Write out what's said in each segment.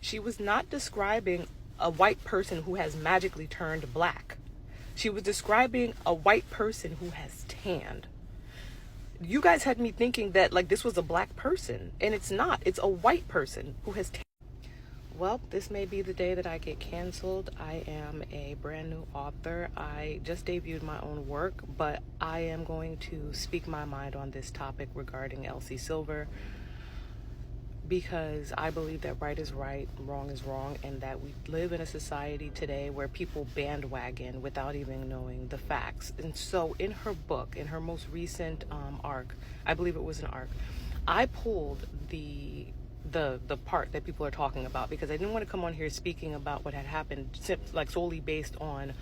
She was not describing a white person who has magically turned black. She was describing a white person who has tanned. You guys had me thinking that like this was a black person, and it's not. It's a white person who has tanned. Well, this may be the day that I get canceled. I am a brand new author. I just debuted my own work, but I am going to speak my mind on this topic regarding Elsie Silver, because I believe that right is right, wrong is wrong, and that we live in a society today where people bandwagon without even knowing the facts. And so in her book, in her most recent arc, I believe it was an arc, I pulled the part that people are talking about, because I didn't want to come on here speaking about what had happened like solely based on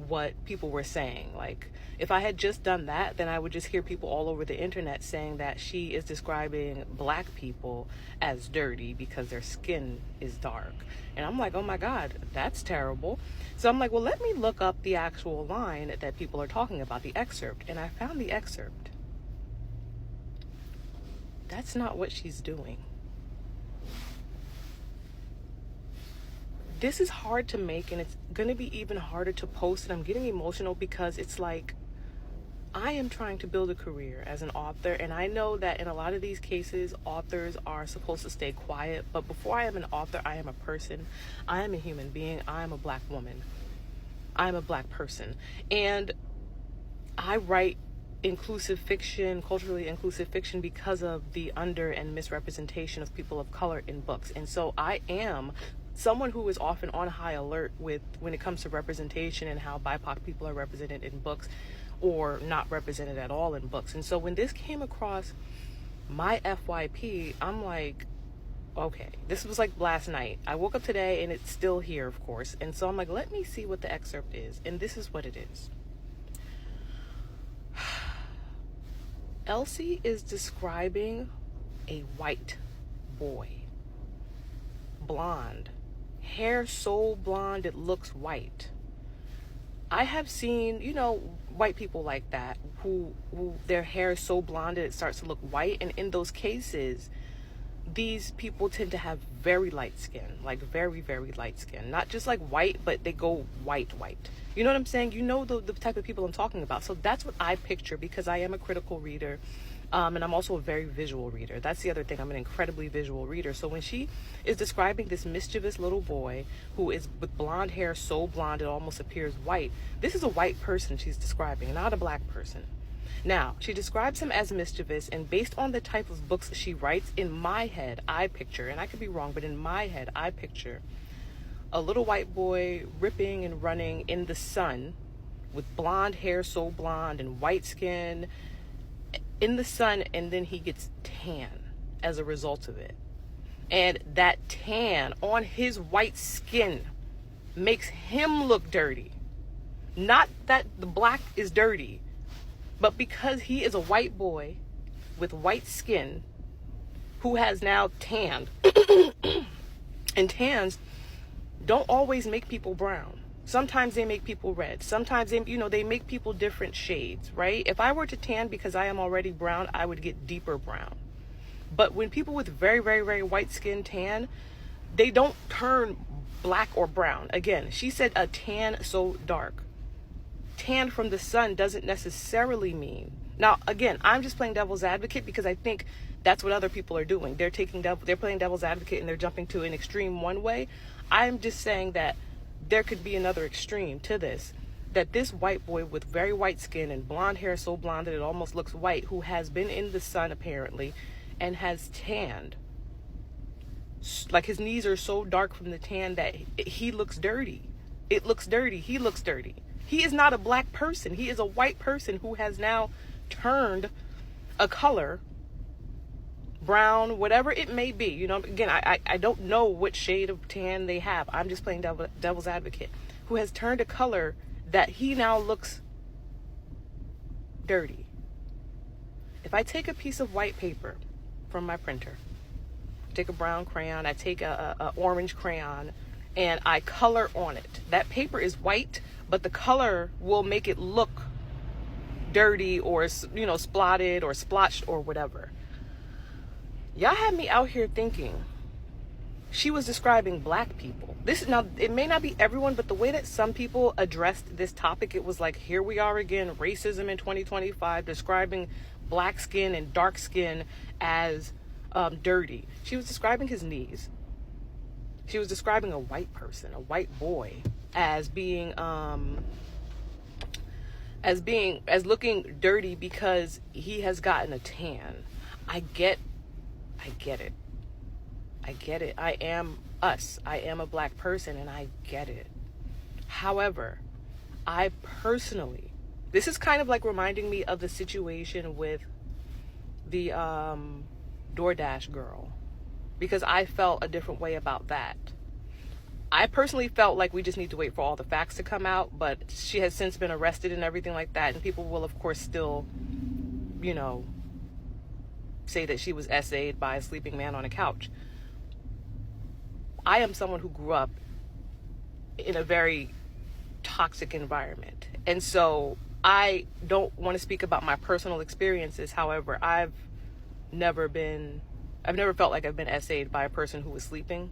what people were saying. Like, if I had just done that, then I would just hear people all over the internet saying that she is describing black people as dirty because their skin is dark. And I'm like, oh my God, that's terrible. So I'm like, well, let me look up the actual line that people are talking about, the excerpt. And I found the excerpt. That's not what she's doing. This is hard to make, and it's going to be even harder to post, and I'm getting emotional because it's like, I am trying to build a career as an author, and I know that in a lot of these cases, authors are supposed to stay quiet, but before I am an author, I am a person. I am a human being. I am a black woman. I am a black person. And I write inclusive fiction, culturally inclusive fiction, because of the under and misrepresentation of people of color in books. And so I am someone who is often on high alert with when it comes to representation and how BIPOC people are represented in books or not represented at all in books. And so when this came across my FYP, I'm like, okay, this was like last night. I woke up today and it's still here, of course. And so I'm like, let me see what the excerpt is. And this is what it is. Elsie is describing a white boy, blonde, hair so blonde it looks white. I have seen, white people like that who their hair is so blonde that it starts to look white, and in those cases, these people tend to have very light skin, like very, very light skin. Not just like white, but they go white. You know what I'm saying? You know the type of people I'm talking about. So that's what I picture, because I am a critical reader. And I'm also a very visual reader. That's the other thing. I'm an incredibly visual reader. So when she is describing this mischievous little boy who is with blonde hair, so blonde it almost appears white, this is a white person she's describing, not a black person. Now, she describes him as mischievous, and based on the type of books she writes, in my head, I picture, and I could be wrong, but in my head, I picture a little white boy ripping and running in the sun with blonde hair, so blonde, and white skin in the sun, and then he gets tan as a result of it. And that tan on his white skin makes him look dirty. Not that the black is dirty, but because he is a white boy with white skin who has now tanned, and tans don't always make people brown. Sometimes they make people red. Sometimes they make people different shades, right? If I were to tan because I am already brown, I would get deeper brown. But when people with very, very, very white skin tan, they don't turn black or brown. Again, she said a tan so dark. Tan from the sun doesn't necessarily mean. Now, again, I'm just playing devil's advocate because I think that's what other people are doing. They're playing devil's advocate and they're jumping to an extreme one way. I'm just saying that there could be another extreme to this, that this white boy with very white skin and blonde hair so blonde that it almost looks white, who has been in the sun apparently and has tanned, like his knees are so dark from the tan that he looks dirty. It looks dirty. He looks dirty. He is not a black person. He is a white person who has now turned a color, brown, whatever it may be. Again, I don't know what shade of tan they have. I'm just playing devil's advocate, who has turned a color that he now looks dirty. If I take a piece of white paper from my printer, I take a brown crayon, I take a orange crayon, and I color on it. That paper is white, but the color will make it look dirty or, splotted or splotched or whatever. Y'all had me out here thinking she was describing black people. This is now, it may not be everyone, but the way that some people addressed this topic, it was like, here we are again, racism in 2025, describing black skin and dark skin as dirty. She was describing his knees. She was describing a white person, a white boy, as looking dirty because he has gotten a tan. I get it. I am us. I am a black person, and I get it. However, I personally, this is kind of like reminding me of the situation with the DoorDash girl, because I felt a different way about that. I personally felt like we just need to wait for all the facts to come out, but she has since been arrested and everything like that, and people will, of course, still, say that she was essayed by a sleeping man on a couch. I am someone who grew up in a very toxic environment, and so I don't want to speak about my personal experiences. However, I've never felt like I've been essayed by a person who was sleeping.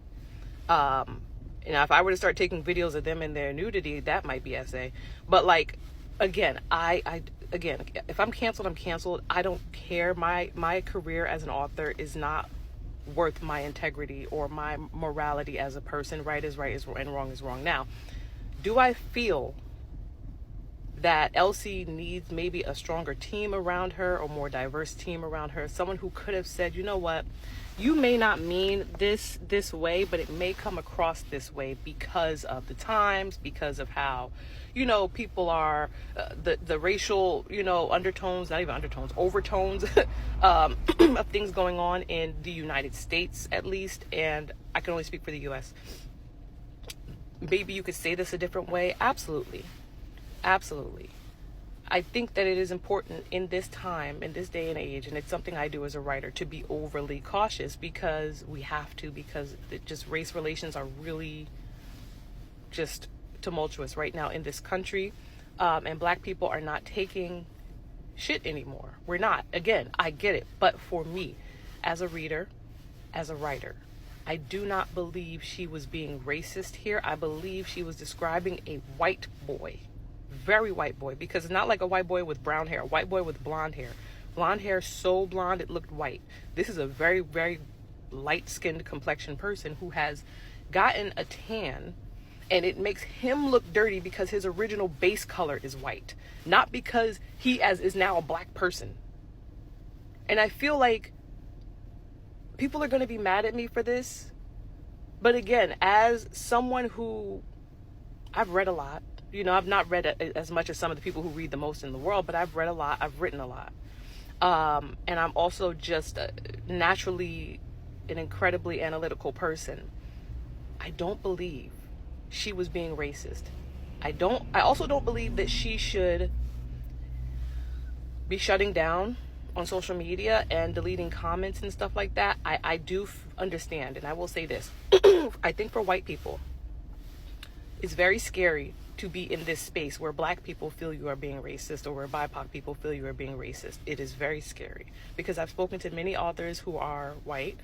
If I were to start taking videos of them in their nudity, that might be essay. But again, if I'm canceled, I'm canceled. I don't care. My career as an author is not worth my integrity or my morality as a person. Right is right, and wrong is wrong. Now, do I feel that Elsie needs maybe a stronger team around her, or more diverse team around her? Someone who could have said, you know what, you may not mean this way, but it may come across this way because of the times, because of how, people are, the racial, undertones, not even undertones, overtones of things going on in the United States, at least. And I can only speak for the US. Maybe you could say this a different way. Absolutely. I think that it is important in this time, in this day and age, and it's something I do as a writer, to be overly cautious, because we have to, because race relations are really just tumultuous right now in this country, and black people are not taking shit anymore. We're not. Again, I get it, but for me, as a reader, as a writer, I do not believe she was being racist here. I believe she was describing a white boy. Very white boy, because it's not like a white boy with brown hair, a white boy with blonde hair so blonde it looked white. This is a very, very light-skinned complexion person who has gotten a tan, and it makes him look dirty because his original base color is white, not because he is now a black person. And I feel like people are going to be mad at me for this, but again, as someone who, I've read a lot. I've not read as much as some of the people who read the most in the world, but I've read a lot. I've written a lot. And I'm also just naturally an incredibly analytical person. I don't believe she was being racist. I also don't believe that she should be shutting down on social media and deleting comments and stuff like that. I do understand, and I will say this. I think for white people, it's very scary to be in this space where black people feel you are being racist, or where BIPOC people feel you are being racist. It is very scary, because I've spoken to many authors who are white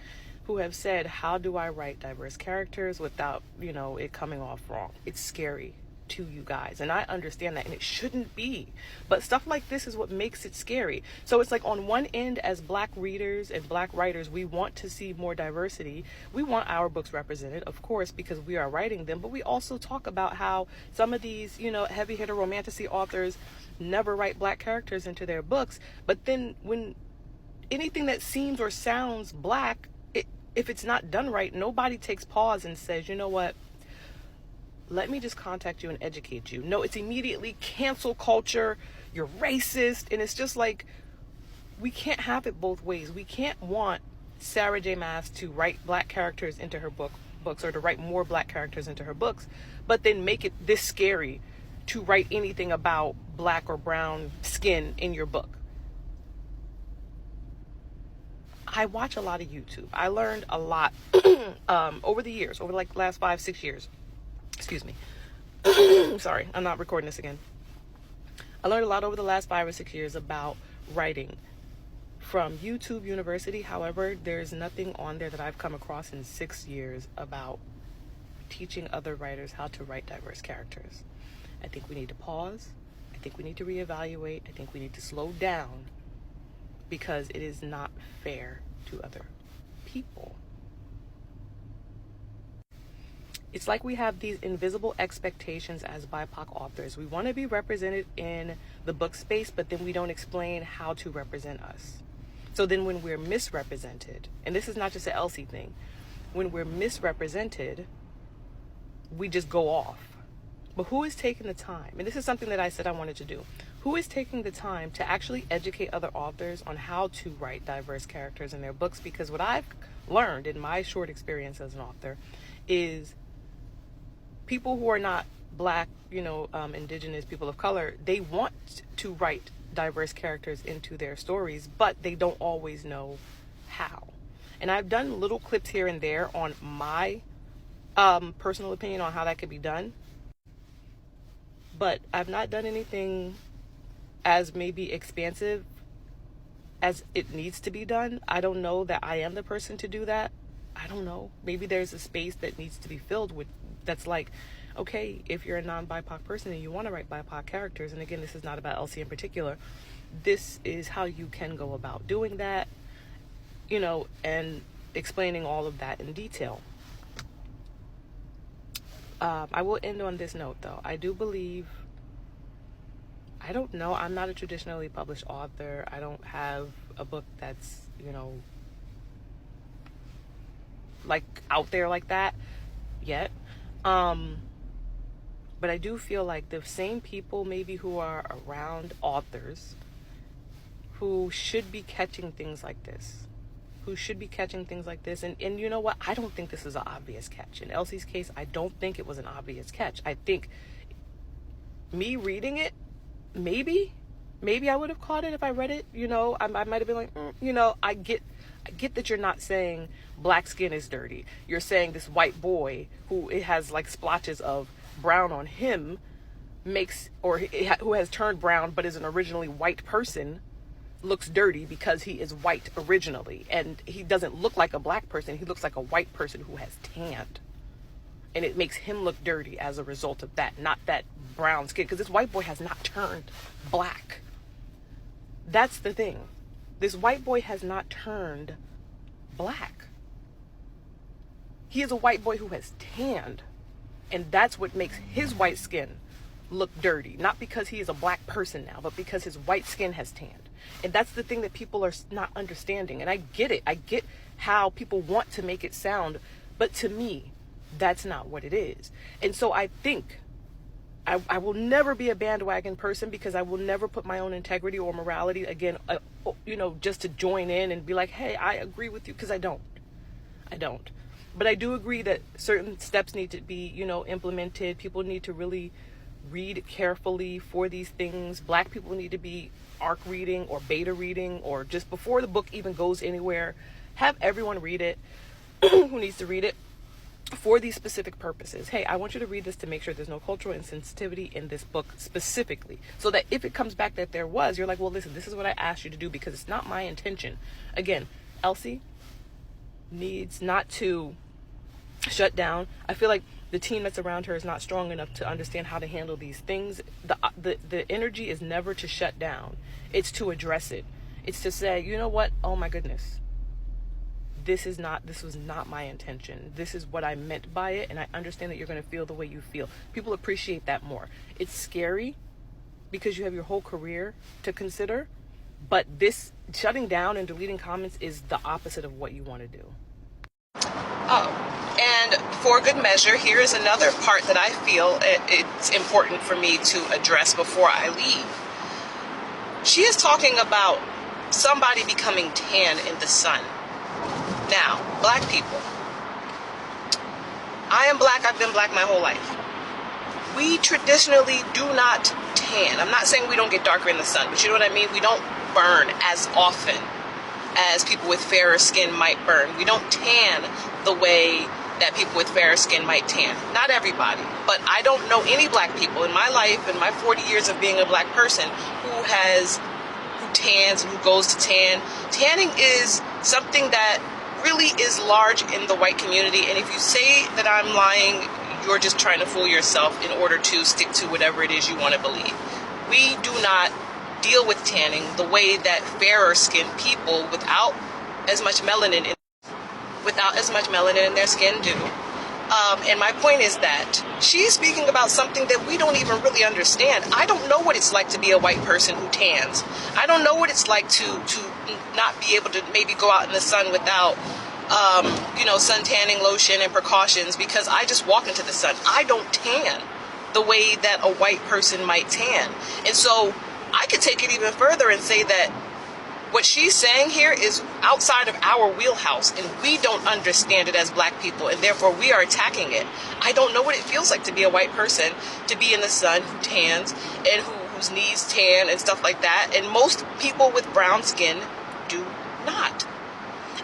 who have said, how do I write diverse characters without, it coming off wrong? It's scary to you guys, and I understand that, and it shouldn't be, but stuff like this is what makes it scary. So it's like, on one end, as black readers and black writers, we want to see more diversity. We want our books represented, of course, because we are writing them, but we also talk about how some of these heavy hitter romantasy authors never write black characters into their books. But then when anything that seems or sounds black, if it's not done right, nobody takes pause and says, you know what, let me just contact you and educate you. No, it's immediately cancel culture. You're racist. And it's just like, we can't have it both ways. We can't want Sarah J. Maas to write black characters into her books, or to write more black characters into her books, but then make it this scary to write anything about black or brown skin in your book. I watch a lot of YouTube. I learned a lot over the years, over last 5-6 years. Excuse me. Sorry, I'm not recording this again. I learned a lot over the last 5 or 6 years about writing from YouTube University. However, there's nothing on there that I've come across in 6 years about teaching other writers how to write diverse characters. I think we need to pause. I think we need to reevaluate. I think we need to slow down, because it is not fair to other people. It's like we have these invisible expectations as BIPOC authors. We want to be represented in the book space, but then we don't explain how to represent us. So then when we're misrepresented, and this is not just an Elsie thing, when we're misrepresented, we just go off. But who is taking the time? And this is something that I said I wanted to do. Who is taking the time to actually educate other authors on how to write diverse characters in their books? Because what I've learned in my short experience as an author is people who are not Black, indigenous, people of color, they want to write diverse characters into their stories, but they don't always know how. And I've done little clips here and there on my personal opinion on how that could be done. But I've not done anything as maybe expansive as it needs to be done. I don't know that I am the person to do that. I don't know. Maybe there's a space that needs to be filled with, that's like, okay, if you're a non-BIPOC person and you want to write BIPOC characters, and again, this is not about Elsie in particular, this is how you can go about doing that, and explaining all of that in detail. I will end on this note, though. I do believe, I don't know, I'm not a traditionally published author. I don't have a book that's, like out there like that yet. But I do feel like the same people maybe who are around authors who should be catching things like this. And you know what? I don't think this is an obvious catch. In Elsie's case, I don't think it was an obvious catch. I think me reading it, maybe I would have caught it if I read it. I might have been like, I get that you're not saying Black skin is dirty. You're saying this white boy who it has like splotches of brown on him who has turned brown but is an originally white person looks dirty because he is white originally, and he doesn't look like a Black person. He looks like a white person who has tanned, and it makes him look dirty as a result of that, not that brown skin, because this white boy has not turned Black. That's the thing. This white boy has not turned Black. He is a white boy who has tanned, and that's what makes his white skin look dirty, not because he is a Black person now, but because his white skin has tanned. And that's the thing that people are not understanding. And I get it. I get how people want to make it sound, but to me, that's not what it is. And so I think I will never be a bandwagon person, because I will never put my own integrity or morality, again, just to join in and be like, hey, I agree with you, because I don't. But I do agree that certain steps need to be, implemented. People need to really read carefully for these things. Black people need to be ARC reading or beta reading, or just before the book even goes anywhere, have everyone read it who needs to read it for these specific purposes. Hey, I want you to read this to make sure there's no cultural insensitivity in this book specifically, so that if it comes back that there was, you're like, well, listen, this is what I asked you to do, because it's not my intention. Again, Elsie needs not to shut down. I feel like the team that's around her is not strong enough to understand how to handle these things. The energy is never to shut down. It's to address it. It's to say, you know what? Oh my goodness. This was not my intention. This is what I meant by it, and I understand that you're going to feel the way you feel. People appreciate that more. It's scary because you have your whole career to consider, but this shutting down and deleting comments is the opposite of what you want to do. And for good measure, here is another part that I feel it's important for me to address before I leave. She is talking about somebody becoming tan in the sun. Now, Black people. I am Black. I've been Black my whole life. We traditionally do not tan. I'm not saying we don't get darker in the sun, but you know what I mean? We don't burn as often as people with fairer skin might burn. We don't tan the way that people with fairer skin might tan. Not everybody, but I don't know any Black people in my life, in my 40 years of being a Black person, who tans and who goes to tan. Tanning is something that really is large in the white community, and if you say that I'm lying, you're just trying to fool yourself in order to stick to whatever it is you want to believe. We do not deal with tanning the way that fairer skinned people without as much melanin in their skin do. And my point is that she's speaking about something that we don't even really understand. I don't know what it's like to be a white person who tans. I don't know what it's like to not be able to maybe go out in the sun without, sun tanning lotion and precautions, because I just walk into the sun. I don't tan the way that a white person might tan. And so I could take it even further and say that what she's saying here is outside of our wheelhouse, and we don't understand it as black people, and therefore we are attacking it. I don't know what it feels like to be a white person, to be in the sun, who tans, and whose knees tan and stuff like that. And most people with brown skin do not.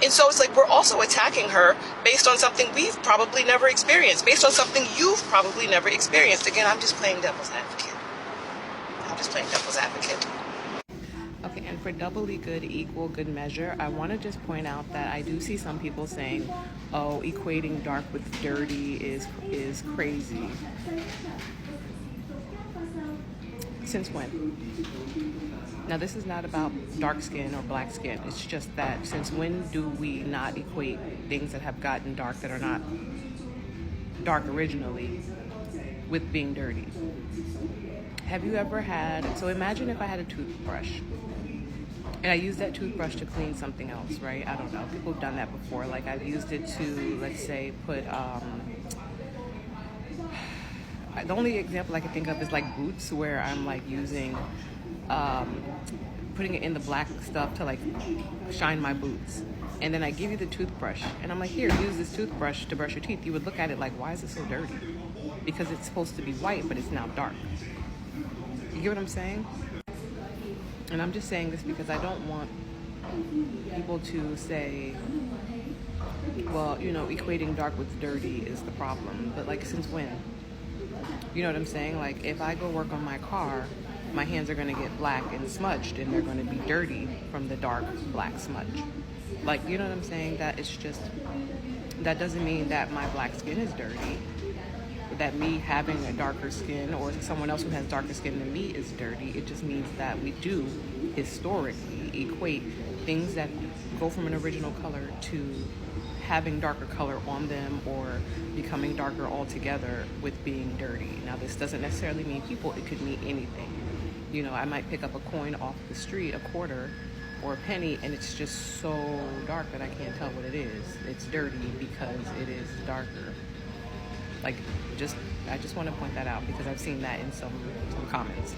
And so it's like we're also attacking her based on something we've probably never experienced, based on something you've probably never experienced. Again, I'm just playing devil's advocate. Okay, and for doubly good, equal good measure, I want to just point out that I do see some people saying, oh, equating dark with dirty is crazy. Since when? Now, this is not about dark skin or black skin. It's just that since when do we not equate things that have gotten dark that are not dark originally with being dirty? Have you ever had, so imagine if I had a toothbrush and I used that toothbrush to clean something else, right? I don't know. People have done that before. Like I've used it to, let's say, put, the only example I can think of is like boots, where I'm like using, putting it in the black stuff to like shine my boots. And then I give you the toothbrush and I'm like, here, use this toothbrush to brush your teeth. You would look at it like, why is it so dirty? Because it's supposed to be white, but it's now dark. You get what I'm saying? And I'm just saying this because I don't want people to say, well, equating dark with dirty is the problem. But like, since when? You know what I'm saying? Like, if I go work on my car, my hands are going to get black and smudged, and they're going to be dirty from the dark black smudge. Like, you know what I'm saying? That it's just, that doesn't mean that my black skin is dirty. That me having a darker skin or someone else who has darker skin than me is dirty. It just means that we do historically equate things that go from an original color to having darker color on them or becoming darker altogether with being dirty. Now, this doesn't necessarily mean people. It could mean anything. I might pick up a coin off the street, a quarter or a penny, and it's just so dark that I can't tell what it is. It's dirty because it is darker. Like, I just want to point that out because I've seen that in some comments.